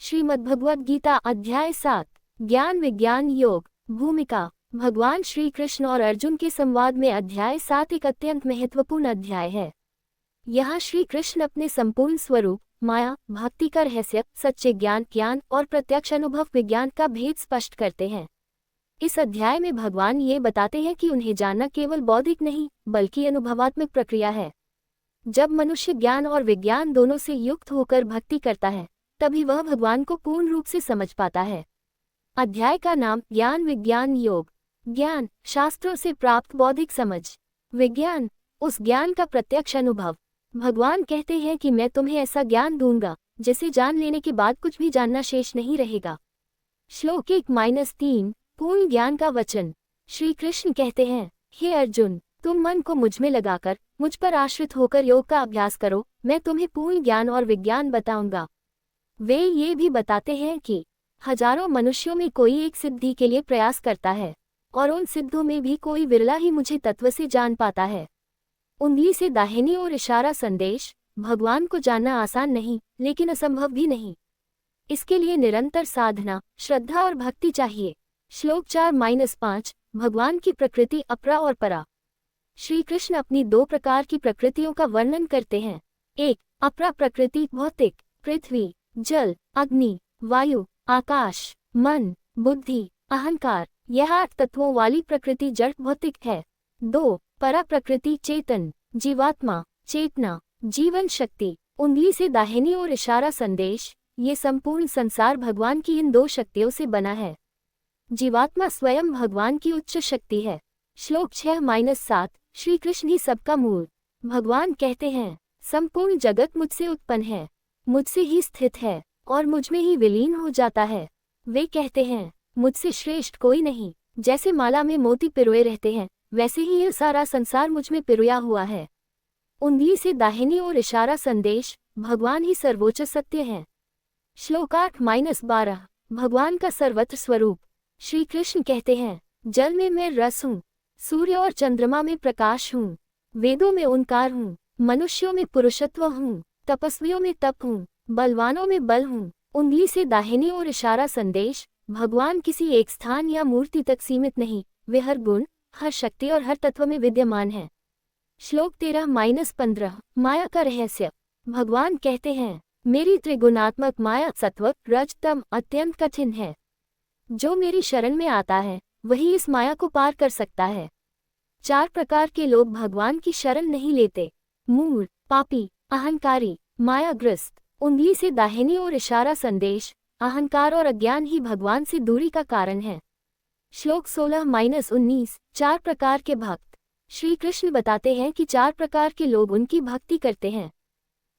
श्रीमद्भगवद गीता अध्याय 7 ज्ञान विज्ञान योग। भूमिका। भगवान श्री कृष्ण और अर्जुन के संवाद में अध्याय 7 एक अत्यंत महत्वपूर्ण अध्याय है। यहाँ श्री कृष्ण अपने संपूर्ण स्वरूप, माया, भक्ति का रहस्य, सच्चे ज्ञान और प्रत्यक्ष अनुभव विज्ञान का भेद स्पष्ट करते हैं। इस अध्याय में भगवान ये बताते हैं कि उन्हें जानना केवल बौद्धिक नहीं बल्कि अनुभवात्मक प्रक्रिया है। जब मनुष्य ज्ञान और विज्ञान दोनों से युक्त होकर भक्ति करता है तभी वह भगवान को पूर्ण रूप से समझ पाता है। अध्याय का नाम ज्ञान विज्ञान योग। ज्ञान शास्त्रों से प्राप्त बौद्धिक समझ, विज्ञान उस ज्ञान का प्रत्यक्ष अनुभव। भगवान कहते हैं कि मैं तुम्हें ऐसा ज्ञान दूंगा जिसे जान लेने के बाद कुछ भी जानना शेष नहीं रहेगा। श्लोक 1-3 पूर्ण ज्ञान का वचन। श्री कृष्ण कहते हैं, हे अर्जुन, तुम मन को मुझ में लगाकर मुझ पर आश्रित होकर योग का अभ्यास करो, मैं तुम्हें पूर्ण ज्ञान और विज्ञान बताऊंगा। वे ये भी बताते हैं कि हजारों मनुष्यों में कोई एक सिद्धि के लिए प्रयास करता है और उन सिद्धों में भी कोई विरला ही मुझे तत्व से जान पाता है। उंगली से दाहिनी ओर इशारा संदेश। भगवान को जानना आसान नहीं लेकिन असंभव भी नहीं। इसके लिए निरंतर साधना, श्रद्धा और भक्ति चाहिए। श्लोक 4-5 भगवान की प्रकृति अपरा और परा। श्री कृष्ण अपनी दो प्रकार की प्रकृतियों का वर्णन करते हैं। एक अपरा प्रकृति भौतिक, पृथ्वी, जल, अग्नि, वायु, आकाश, मन, बुद्धि, अहंकार, यह 8 तत्वों वाली प्रकृति जड़ भौतिक है। 2 परा प्रकृति चेतन, जीवात्मा, चेतना, जीवन शक्ति। उंगली से दाहिनी ओर इशारा संदेश। ये संपूर्ण संसार भगवान की इन दो शक्तियों से बना है। जीवात्मा स्वयं भगवान की उच्च शक्ति है। श्लोक 6-7 श्री कृष्ण ही सबका मूल। भगवान कहते हैं, संपूर्ण जगत मुझसे उत्पन्न है, मुझसे ही स्थित है और मुझ में ही विलीन हो जाता है। वे कहते हैं, मुझसे श्रेष्ठ कोई नहीं। जैसे माला में मोती पिरोए रहते हैं वैसे ही यह सारा संसार मुझ में पिरोया हुआ है। उंगली से दाहिनी ओर इशारा संदेश। भगवान ही सर्वोच्च सत्य है। श्लोक 8-12 भगवान का सर्वत्र स्वरूप। श्री कृष्ण कहते हैं, जल में मैं रस हूँ, सूर्य और चंद्रमा में प्रकाश हूँ, वेदों में ओंकार हूँ, मनुष्यों में पुरुषत्व हूँ, तपस्वियों में तप हूँ, बलवानों में बल हूँ। उंगली से दाहिनी ओर इशारा संदेश। भगवान किसी एक स्थान या मूर्ति तक सीमित नहीं, वे हर गुण, हर शक्ति और हर तत्व में विद्यमान हैं। श्लोक 13-15 माया का रहस्य। भगवान कहते हैं, मेरी त्रिगुणात्मक माया सत्व रज तम अत्यंत कठिन है। जो मेरी शरण में आता है वही इस माया को पार कर सकता है। 4 प्रकार के लोग भगवान की शरण नहीं लेते, मूढ़, पापी, अहंकारी, मायाग्रस्त। उंगली से दाहिनी ओर इशारा संदेश। अहंकार और अज्ञान ही भगवान से दूरी का कारण है। श्लोक 16-19 4 प्रकार के भक्त। श्री कृष्ण बताते हैं कि 4 प्रकार के लोग उनकी भक्ति करते हैं।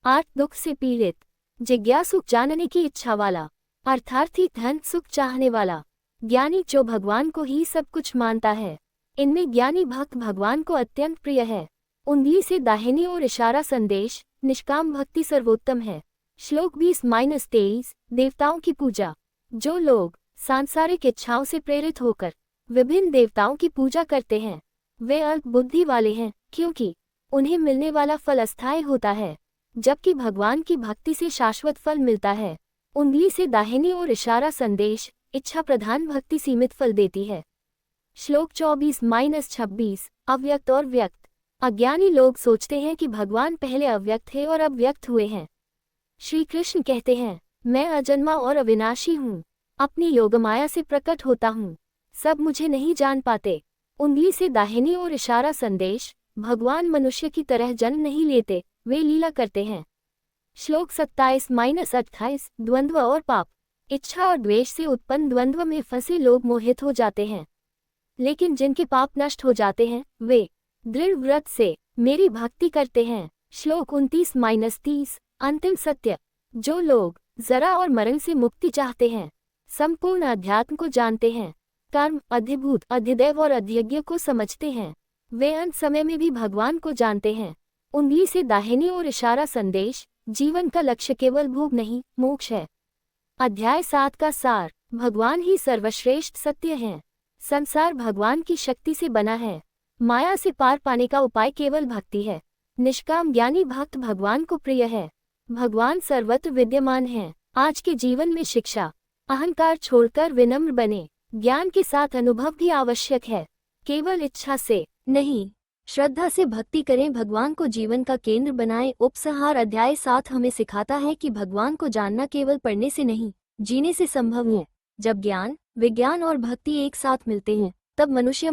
8 दुख से पीड़ित, जिज्ञासु जानने की इच्छा वाला, अर्थार्थी धन सुख चाहने वाला, ज्ञानी जो भगवान को ही सब कुछ मानता है। इनमें ज्ञानी भक्त भगवान को अत्यंत प्रिय है। उंगली से दाहिनी ओर इशारा संदेश। निष्काम भक्ति सर्वोत्तम है। श्लोक 20-23 देवताओं की पूजा। जो लोग सांसारिक इच्छाओं से प्रेरित होकर विभिन्न देवताओं की पूजा करते हैं वे अल्प बुद्धि वाले हैं, क्योंकि उन्हें मिलने वाला फल अस्थायी होता है, जबकि भगवान की भक्ति से शाश्वत फल मिलता है। उंगली से दाहिनी ओर इशारा संदेश। इच्छा प्रधान भक्ति सीमित फल देती है। श्लोक 24-26 अव्यक्त और व्यक्त। अज्ञानी लोग सोचते हैं कि भगवान पहले अव्यक्त थे और अब व्यक्त हुए हैं। श्री कृष्ण कहते हैं, मैं अजन्मा और अविनाशी हूँ, अपनी योगमाया से प्रकट होता हूँ, सब मुझे नहीं जान पाते। उंगली से दाहिनी ओर इशारा संदेश। भगवान मनुष्य की तरह जन्म नहीं लेते, वे लीला करते हैं। श्लोक 27-28 द्वंद्व और पाप। इच्छा और द्वेष से उत्पन्न द्वंद्व में फंसे लोग मोहित हो जाते हैं, लेकिन जिनके पाप नष्ट हो जाते हैं वे दृढ़ व्रत से मेरी भक्ति करते हैं। श्लोक 29-30 अंतिम सत्य। जो लोग जरा और मरण से मुक्ति चाहते हैं, संपूर्ण अध्यात्म को जानते हैं, कर्म, अधिभूत, अधिदैव और अधियज्ञ को समझते हैं, वे अंत समय में भी भगवान को जानते हैं। उंगली से दाहिनी ओर इशारा संदेश। जीवन का लक्ष्य केवल भोग नहीं, मोक्ष है। अध्याय 7 का सार। भगवान ही सर्वश्रेष्ठ सत्य हैं। संसार भगवान की शक्ति से बना है। माया से पार पाने का उपाय केवल भक्ति है। निष्काम ज्ञानी भक्त भगवान को प्रिय है। भगवान सर्वत्र विद्यमान हैं, आज के जीवन में शिक्षा, अहंकार छोड़कर विनम्र बने। ज्ञान के साथ अनुभव भी आवश्यक है, केवल इच्छा से नहीं। श्रद्धा से भक्ति करें, भगवान को जीवन का केंद्र बनाएं। उपसंहार अध्याय 7 हमें सिखाता है कि भगवान को जानना केवल पढ़ने से नहीं, जीने से संभव है। जब ज्ञान, विज्ञान और भक्ति एक साथ मिलते हैं, तब मनुष्य